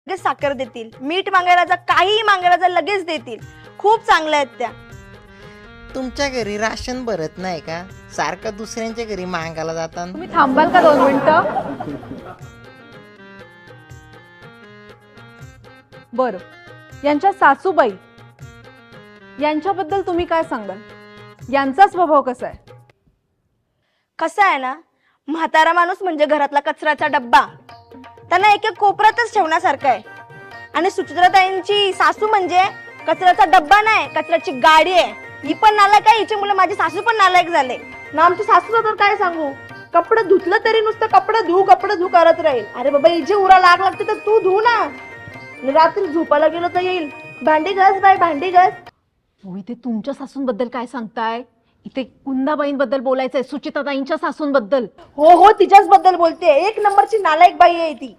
लगेच साखर देतील, मीठ मागायला जा, काहीही मागायला जा लगेच देतील. खूप चांगल्या आहेत त्या. तुमच्या घरी राशन भरत नाही का? सारखं दुसऱ्यांच्या घरी मागायला जातात. तुम्ही थांबाल का 2 मिनिटं? बरं, यांच्या सासूबाई यांच्याबद्दल तुम्ही काय सांगाल? यांचा स्वभाव कसा आहे? कसं आहे ना, म्हातारा माणूस म्हणजे घरातला कचऱ्याचा डब्बा, त्यांना एक एक कोपऱ्यातच ठेवण्यासारखं आहे. आणि सुचित्राताईंची सासू म्हणजे कचऱ्याचा डब्बा नाही, कचऱ्याची गाडी आहे. ही पण नालायक आहे, हिची मुलं माझी सासू पण नालायक झाले ना. आमची सासूचं तर काय सांगू, कपडे धुतलं तरी नुसतं कपडे धू करत राहील. अरे बाबा, हिची उरा लागते तर तू धू ना. रात्री झोपायला गेलो तर येईल, भांडी घास बाई, भांडी घास. हो, इथे तुमच्या सासूंबद्दल काय सांगताय? इथे कुंदाबाईंबद्दल बोलायचंय, सुचिताताईंच्या सासूंबद्दल. हो हो, तिच्याच बद्दल बोलते. एक नंबरची नालायक बाई आहे ती.